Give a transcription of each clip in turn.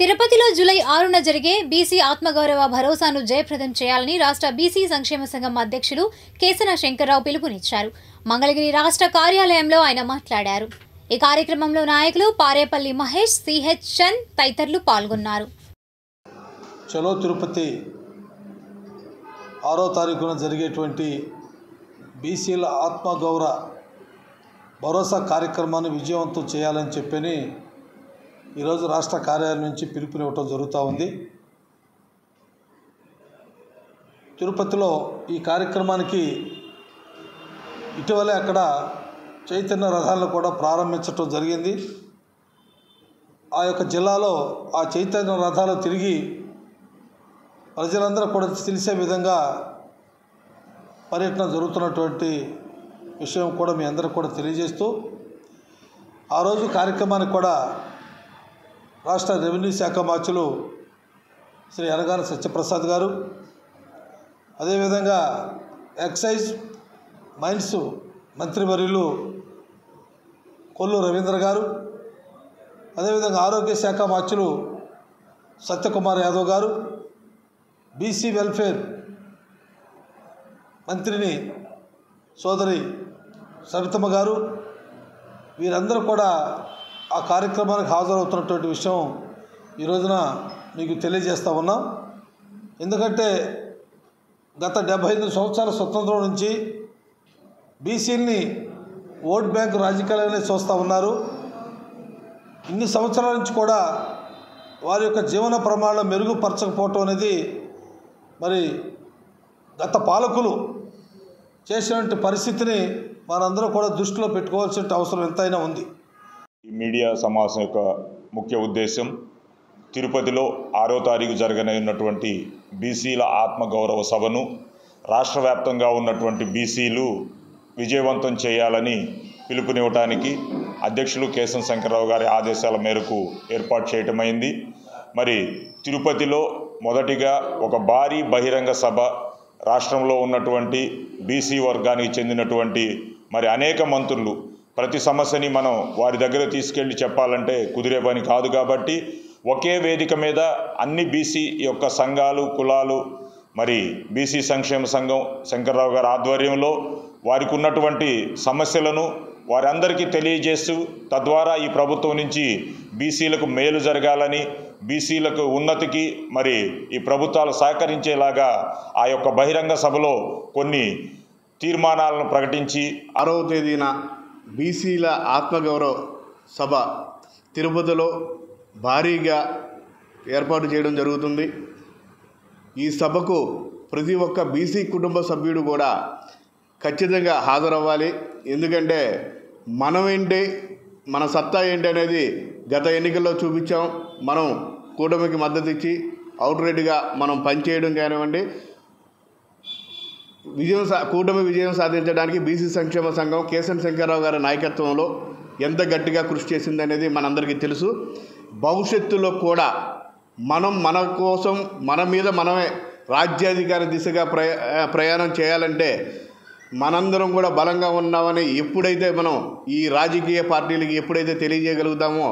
తిరుపతిలో జూలై 6న జరిగే బీసీ ఆత్మగౌరవ భరోసాను జయప్రదం చేయాలని రాష్ట్ర బీసీ సంక్షేమ సంఘం అధ్యక్షులు కేసన శంకర్రావు పిలుపునిచ్చారు. మంగళగిరి రాష్ట్ర కార్యాలయంలో ఆయన మాట్లాడారు. ఈ కార్యక్రమంలో నాయకులు పారేపల్లి మహేష్, సిహెచ్ చంద్ తదితరులు పాల్గొన్నారు. చలో తిరుపతి 6వ తారీఖున జరిగేటువంటి బీసీల ఆత్మగౌరవ భరోసా కార్యక్రమాన్ని విజయవంతం చేయాలని చెప్పని ఈరోజు రాష్ట్ర కార్యాలయం నుంచి పిలుపునివ్వటం జరుగుతూ ఉంది. తిరుపతిలో ఈ కార్యక్రమానికి ఇటీవలే అక్కడ చైతన్య రథాలను కూడా ప్రారంభించడం జరిగింది. ఆ యొక్క జిల్లాలో ఆ చైతన్య రథాలు తిరిగి ప్రజలందరూ కూడా తెలిసే విధంగా పర్యటన జరుగుతున్నటువంటి విషయం కూడా మీ అందరికీ కూడా తెలియజేస్తూ, ఆ రోజు కార్యక్రమానికి కూడా రాష్ట్ర రెవెన్యూ శాఖ మార్చులు శ్రీ అనగాని సత్యప్రసాద్ గారు, అదేవిధంగా ఎక్సైజ్ మైన్స్ మంత్రివర్యులు కొల్లు రవీంద్ర గారు, అదేవిధంగా ఆరోగ్య శాఖ మార్చులు సత్యకుమార్ యాదవ్ గారు, బీసీ వెల్ఫేర్ మంత్రిని సోదరి సవితమ్మ గారు, వీరందరూ కూడా ఆ కార్యక్రమానికి హాజరవుతున్నటువంటి విషయం ఈ రోజున మీకు తెలియజేస్తూ ఉన్నాం. ఎందుకంటే గత 75 సంవత్సరాల స్వతంత్రం నుంచి బీసీలని ఓట్ బ్యాంక్ రాజకీయాలనే చూస్తూ ఉన్నారు. ఇన్ని సంవత్సరాల నుంచి కూడా వారి యొక్క జీవన ప్రమాణం మెరుగుపరచకపోవటం అనేది మరి గత పాలకులు చేసినటువంటి పరిస్థితిని మనందరూ కూడా దృష్టిలో పెట్టుకోవాల్సిన అవసరం ఎంతైనా ఉంది. ఈ మీడియా సమావేశం యొక్క ముఖ్య ఉద్దేశం తిరుపతిలో 6వ తారీఖు జరగనున్నటువంటి బీసీల ఆత్మగౌరవ సభను రాష్ట్ర వ్యాప్తంగా ఉన్నటువంటి బీసీలు విజయవంతం చేయాలని పిలుపునివ్వటానికి అధ్యక్షులు కేసన శంకర్రావు గారి ఆదేశాల మేరకు ఏర్పాటు చేయటమైంది. మరి తిరుపతిలో మొదటిగా ఒక భారీ బహిరంగ సభ రాష్ట్రంలో ఉన్నటువంటి బీసీ వర్గానికి చెందినటువంటి మరి అనేక మంత్రులు ప్రతి సమస్యని మనం వారి దగ్గర తీసుకెళ్ళి చెప్పాలంటే కుదిరే పని కాదు. కాబట్టి ఒకే వేదిక మీద అన్ని బీసీ యొక్క సంఘాలు, కులాలు, మరి బీసీ సంక్షేమ సంఘం శంకర్రావు గారి ఆధ్వర్యంలో వారికి ఉన్నటువంటి సమస్యలను వారందరికీ తెలియజేస్తూ తద్వారా ఈ ప్రభుత్వం నుంచి బీసీలకు మేలు జరగాలని, బీసీలకు ఉన్నతికి మరి ఈ ప్రభుత్వాలు సహకరించేలాగా ఆ యొక్క బహిరంగ సభలో కొన్ని తీర్మానాలను ప్రకటించి 6వ తేదీన బీసీల ఆత్మగౌరవ సభ తిరుపతిలో భారీగా ఏర్పాటు చేయడం జరుగుతుంది. ఈ సభకు ప్రతి ఒక్క బీసీ కుటుంబ సభ్యుడు కూడా ఖచ్చితంగా హాజరవ్వాలి. ఎందుకంటే మనమేంటి, మన సత్తా ఏంటి అనేది గత ఎన్నికల్లో చూపించాం. మనం కూటమికి మద్దతు ఇచ్చి అవుట్రైట్గా మనం పనిచేయడం కానివ్వండి, కూటమి విజయం సాధించడానికి బీసీ సంక్షేమ సంఘం కేసన శంకర్రావు గారి నాయకత్వంలో ఎంత గట్టిగా కృషి చేసిందనేది మనందరికీ తెలుసు. భవిష్యత్తులో కూడా మన కోసం మన మీద మనమే రాజ్యాధికార దిశగా ప్రయాణం చేయాలంటే మనందరం కూడా బలంగా ఉన్నామని ఎప్పుడైతే మనం ఈ రాజకీయ పార్టీలకి ఎప్పుడైతే తెలియజేయగలుగుతామో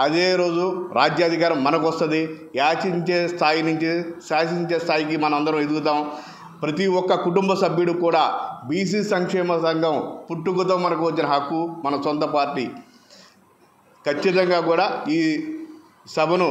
అదే రోజు రాజ్యాధికారం మనకు వస్తుంది. యాచించే స్థాయి నుంచి శాసించే స్థాయికి మనందరం ఎదుగుతాం. ప్రతి ఒక్క కుటుంబ సభ్యుడు కూడా బీసీ సంక్షేమ సంఘం పుట్టుకతో మనకు వచ్చిన హక్కు, మన సొంత పార్టీ. ఖచ్చితంగా కూడా ఈ సభను